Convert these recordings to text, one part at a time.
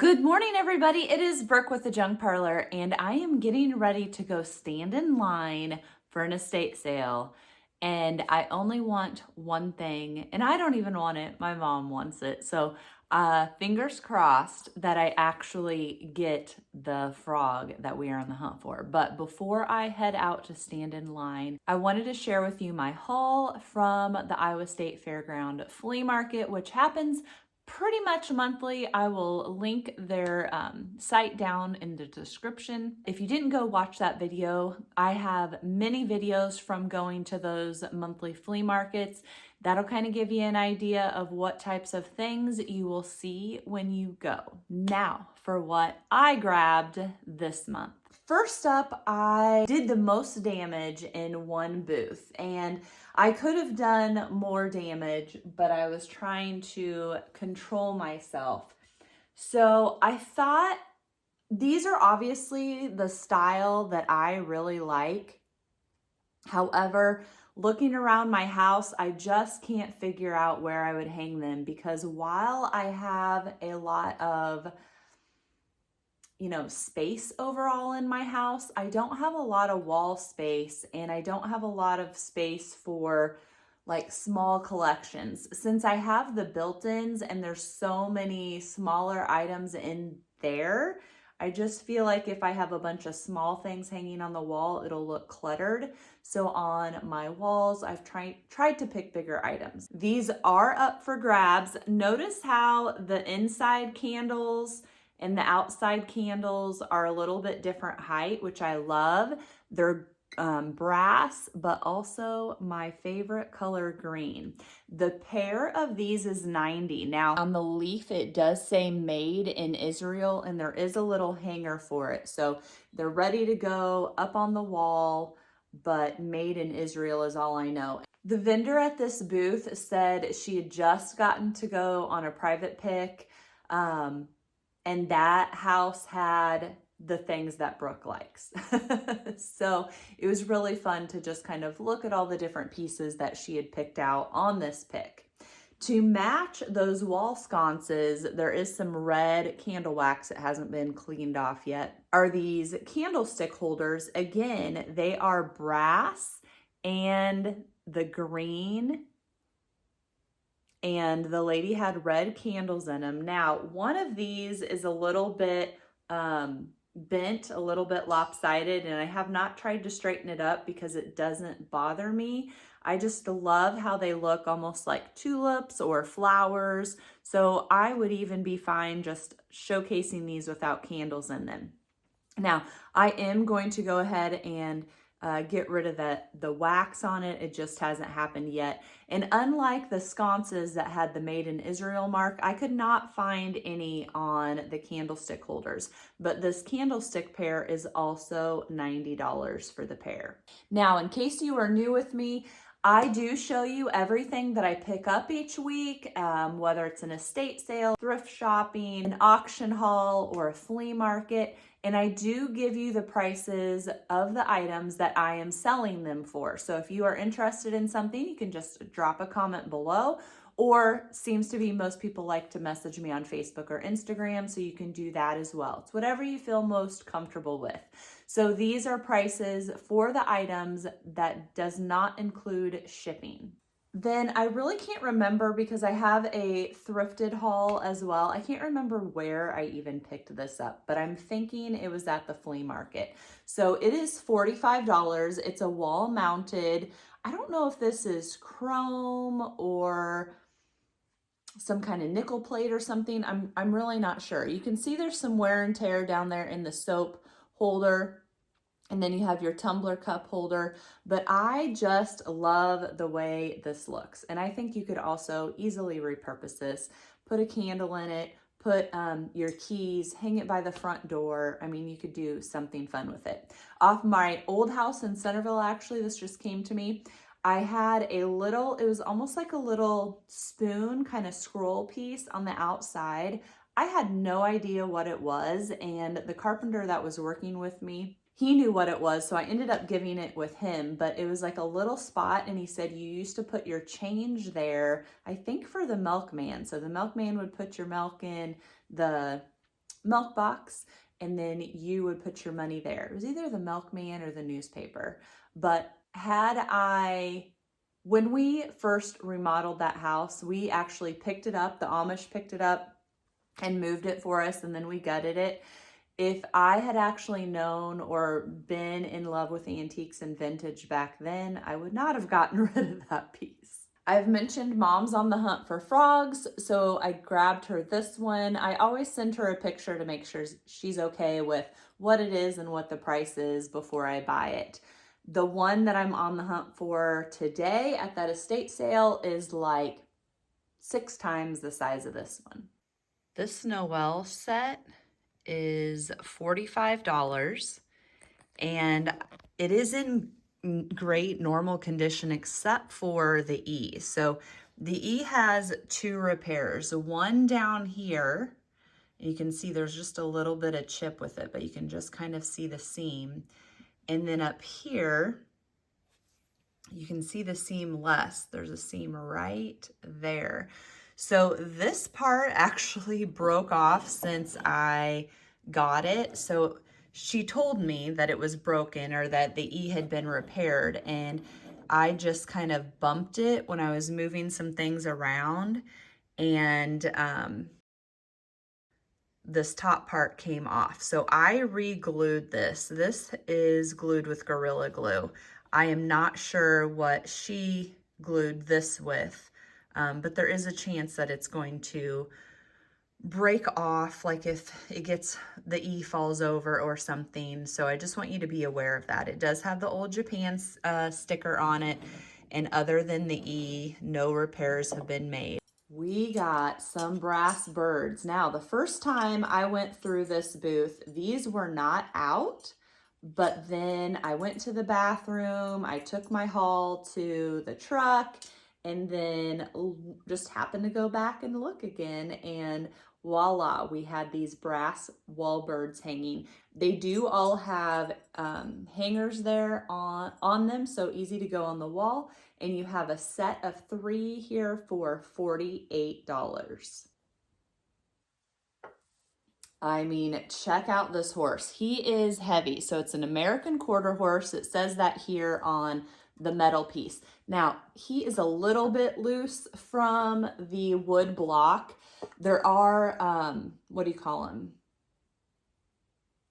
Good morning, everybody. It is Brooke with the Junk Parlor, and I am getting ready to go stand in line for an estate sale. And I only want one thing, and I don't even want it. My mom wants it. So, fingers crossed that I actually get the frog that we are on the hunt for. But before I head out to stand in line, I wanted to share with you my haul from the Iowa State Fairground Flea Market, which happens pretty much monthly. I will link their site down in the description. If you didn't go watch that video, I have many videos from going to those monthly flea markets. That'll kind of give you an idea of what types of things you will see when you go. Now, for what I grabbed this month. First up, I did the most damage in one booth, and I could have done more damage, but I was trying to control myself. So I thought these are obviously the style that I really like. However, looking around my house, I just can't figure out where I would hang them because while I have a lot of space overall in my house, I don't have a lot of wall space and I don't have a lot of space for like small collections. Since I have the built-ins and there's so many smaller items in there, I just feel like if I have a bunch of small things hanging on the wall, it'll look cluttered. So on my walls, I've tried to pick bigger items. These are up for grabs. Notice how the inside candles and the outside candles are a little bit different height, which I love. They're brass, but also my favorite color, green. The pair of these is $90. Now on the leaf, it does say made in Israel, and there is a little hanger for it. So they're ready to go up on the wall, but made in Israel is all I know. The vendor at this booth said she had just gotten to go on a private pick, and that house had the things that Brooke likes. So it was really fun to just kind of look at all the different pieces that she had picked out on this pick. To match those wall sconces, there is some red candle wax that hasn't been cleaned off yet. Are these candlestick holders. Again, they are brass and the green, and the lady had red candles in them. Now, one of these is a little bit bent, a little bit lopsided, and I have not tried to straighten it up because it doesn't bother me. I just love how they look almost like tulips or flowers. So I would even be fine just showcasing these without candles in them. Now, I am going to go ahead and get rid of the wax on it. It just hasn't happened yet. And unlike the sconces that had the Made in Israel mark, I could not find any on the candlestick holders. But this candlestick pair is also $90 for the pair. Now, in case you are new with me, I do show you everything that I pick up each week, whether it's an estate sale, thrift shopping, an auction haul, or a flea market. And I do give you the prices of the items that I am selling them for. So if you are interested in something, you can just drop a comment below, or seems to be most people like to message me on Facebook or Instagram, so you can do that as well. It's whatever you feel most comfortable with. So these are prices for the items that does not include shipping. Then I really can't remember because I have a thrifted haul as well. I can't remember where I even picked this up, but I'm thinking it was at the flea market. So it is $45. It's a wall mounted. I don't know if this is chrome or some kind of nickel plate or something. I'm really not sure. You can see there's some wear and tear down there in the soap holder. And then you have your tumbler cup holder, but I just love the way this looks. And I think you could also easily repurpose this, put a candle in it, put your keys, hang it by the front door. I mean, you could do something fun with it. Off my old house in Centerville, actually, this just came to me. I had a little, it was almost like a little spoon kind of scroll piece on the outside. I had no idea what it was, and the carpenter that was working with me, he knew what it was, so I ended up giving it with him, but it was like a little spot, and he said you used to put your change there, I think for the milkman. So the milkman would put your milk in, the milk box, and then you would put your money there. It was either the milkman or the newspaper. But when we first remodeled that house, we actually picked it up, the Amish picked it up and moved it for us, and then we gutted it. If I had actually known or been in love with antiques and vintage back then, I would not have gotten rid of that piece. I've mentioned Mom's on the hunt for frogs, so I grabbed her this one. I always send her a picture to make sure she's okay with what it is and what the price is before I buy it. The one that I'm on the hunt for today at that estate sale is like 6 times the size of this one. This Noel set is $45, and it is in great normal condition except for the E. So the E has 2 repairs, one down here. You can see there's just a little bit of chip with it, but you can just kind of see the seam. And then up here, you can see the seam less. There's a seam right there. So this part actually broke off since I got it. So she told me that it was broken or that the E had been repaired, and I just kind of bumped it when I was moving some things around, and this top part came off. So I re-glued this. This is glued with Gorilla Glue. I am not sure what she glued this with, but there is a chance that it's going to break off, like if the E falls over or something. So I just want you to be aware of that. It does have the Old Japan sticker on it, and other than the E, no repairs have been made. We got some brass birds. Now, the first time I went through this booth, these were not out, but then I went to the bathroom, I took my haul to the truck, and then just happened to go back and look again, and voila, we had these brass wall birds hanging. They do all have hangers there on them, so easy to go on the wall. And you have a set of 3 here for $48. I mean, check out this horse. He is heavy. So it's an American quarter horse. It says that here on the metal piece. Now, he is a little bit loose from the wood block. There are, what do you call them?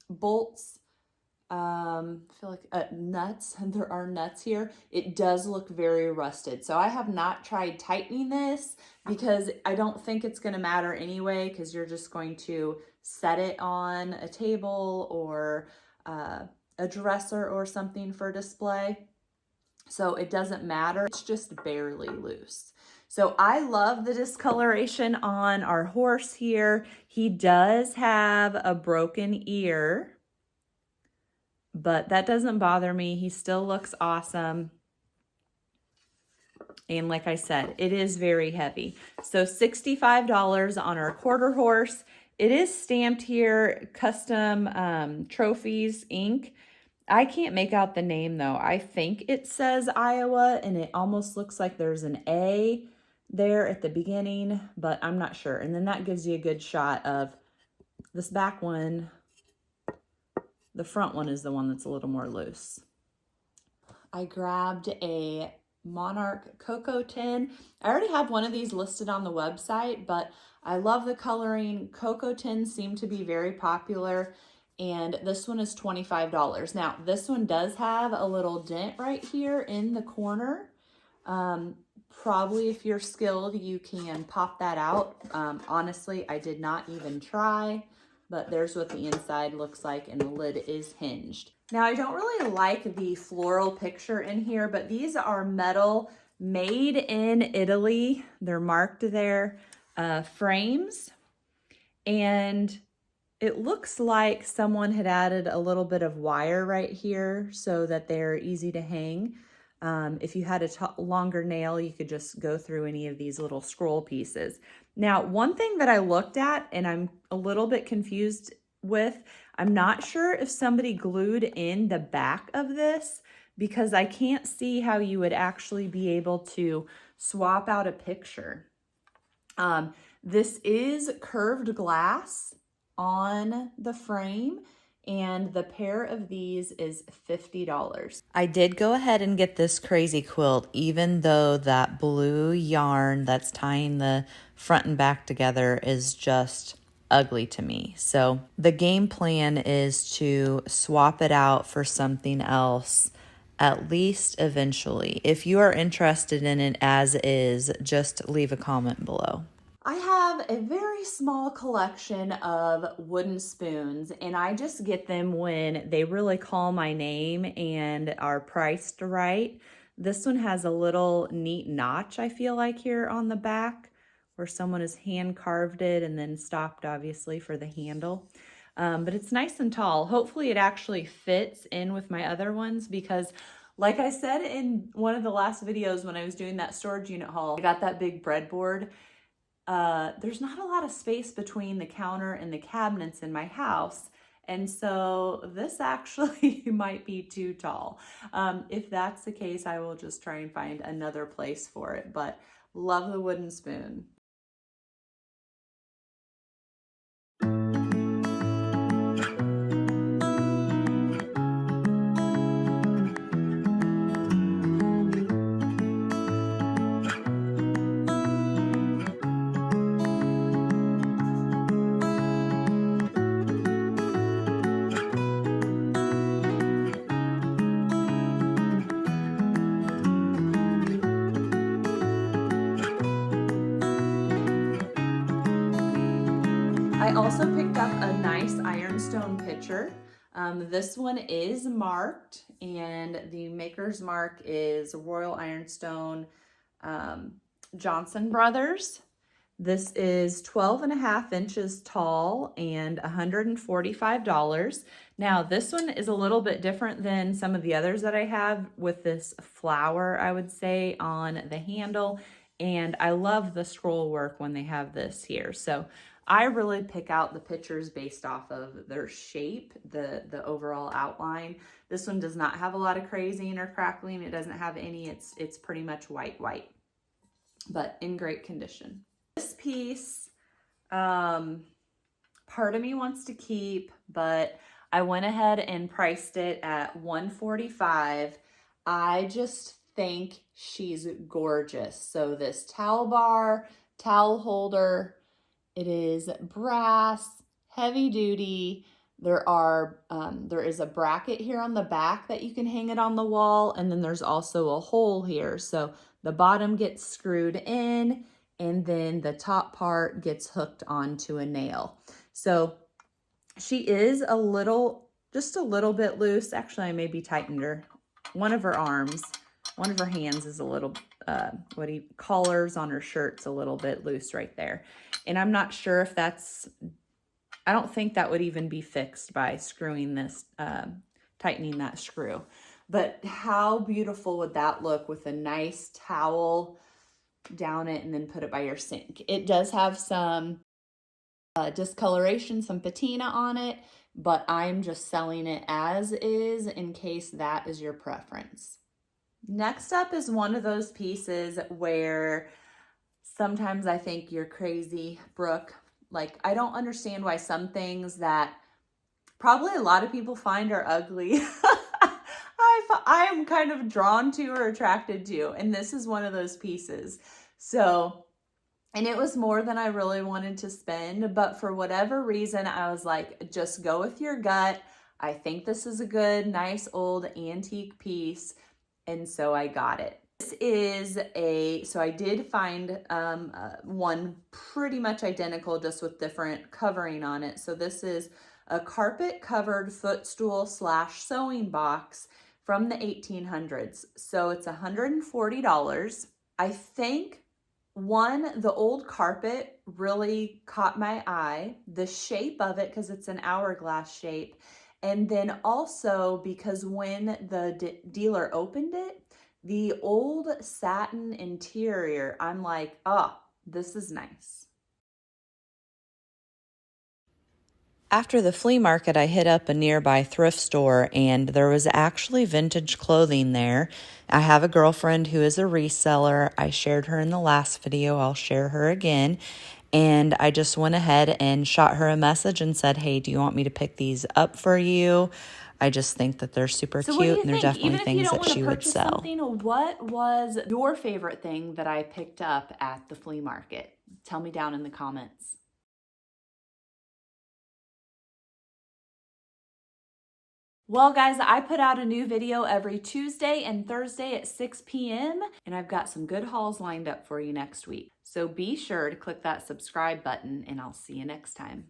Bolts. I feel like nuts. There are nuts here. It does look very rusted. So I have not tried tightening this because I don't think it's going to matter anyway, because you're just going to set it on a table or a dresser or something for display. So it doesn't matter. It's just barely loose. So I love the discoloration on our horse here. He does have a broken ear, but that doesn't bother me. He still looks awesome. And like I said, it is very heavy. So $65 on our quarter horse. It is stamped here, Custom Trophies, Inc. I can't make out the name though. I think it says Iowa, and it almost looks like there's an A there at the beginning, but I'm not sure. And then that gives you a good shot of this back one. The front one is the one that's a little more loose. I grabbed a Monarch Cocoa tin. I already have one of these listed on the website, but I love the coloring. Cocoa tins seem to be very popular, and this one is $25. Now, this one does have a little dent right here in the corner. Probably if you're skilled, you can pop that out. Honestly, I did not even try, but there's what the inside looks like, and the lid is hinged. Now, I don't really like the floral picture in here, but these are metal, made in Italy. They're marked there, frames, and it looks like someone had added a little bit of wire right here so that they're easy to hang. If you had a longer nail, you could just go through any of these little scroll pieces. Now, one thing that I looked at and I'm a little bit confused with, I'm not sure if somebody glued in the back of this, because I can't see how you would actually be able to swap out a picture. This is curved glass, on the frame, and the pair of these is $50. I did go ahead and get this crazy quilt, even though that blue yarn that's tying the front and back together is just ugly to me. So the game plan is to swap it out for something else, at least eventually. If you are interested in it as is, just leave a comment below. I have a very small collection of wooden spoons, and I just get them when they really call my name and are priced right. This one has a little neat notch, I feel like, here on the back where someone has hand carved it and then stopped, obviously, for the handle. But it's nice and tall. Hopefully it actually fits in with my other ones because, like I said in one of the last videos when I was doing that storage unit haul, I got that big breadboard. There's not a lot of space between the counter and the cabinets in my house. And so this actually might be too tall. If that's the case, I will just try and find another place for it, but love the wooden spoon. I also picked up a nice ironstone pitcher. This one is marked, and the maker's mark is Royal Ironstone Johnson Brothers. This is 12.5 inches tall and $145. Now, this one is a little bit different than some of the others that I have with this flower, I would say, on the handle. And I love the scroll work when they have this here. So I really pick out the pictures based off of their shape, the overall outline. This one does not have a lot of crazing or crackling. It doesn't have any. It's pretty much white, but in great condition. This piece, part of me wants to keep, but I went ahead and priced it at $145. I just think she's gorgeous. So this towel bar, towel holder, it is brass, heavy duty. There is a bracket here on the back that you can hang it on the wall, and then there's also a hole here. So the bottom gets screwed in, and then the top part gets hooked onto a nail. So she is just a little bit loose. Actually, I maybe tightened her. One of her arms, one of her hands is a little, collars on her shirt's a little bit loose right there. And I'm not sure if I don't think that would even be fixed by screwing this, tightening that screw. But how beautiful would that look with a nice towel down it and then put it by your sink? It does have some discoloration, some patina on it, but I'm just selling it as is in case that is your preference. Next up is one of those pieces where sometimes I think you're crazy, Brooke. Like, I don't understand why some things that probably a lot of people find are ugly, I'm kind of drawn to or attracted to. And this is one of those pieces. So, and it was more than I really wanted to spend, but for whatever reason, I was like, just go with your gut. I think this is a good, nice old antique piece. And so I got it. This is so I did find one pretty much identical, just with different covering on it. So this is a carpet covered footstool / sewing box from the 1800s. So it's $140. I think the old carpet really caught my eye, the shape of it, because it's an hourglass shape. And then also because when the dealer opened it, the old satin interior, I'm like, oh, this is nice. After the flea market, I hit up a nearby thrift store, and there was actually vintage clothing there. I have a girlfriend who is a reseller. I shared her in the last video. I'll share her again. And I just went ahead and shot her a message and said, hey, do you want me to pick these up for you? I just think that they're super So what do cute you and they're think? definitely Even if you things don't that want to she would purchase sell. something, what was your favorite thing that I picked up at the flea market? Tell me down in the comments. Well, guys, I put out a new video every Tuesday and Thursday at 6 p.m. and I've got some good hauls lined up for you next week. So be sure to click that subscribe button and I'll see you next time.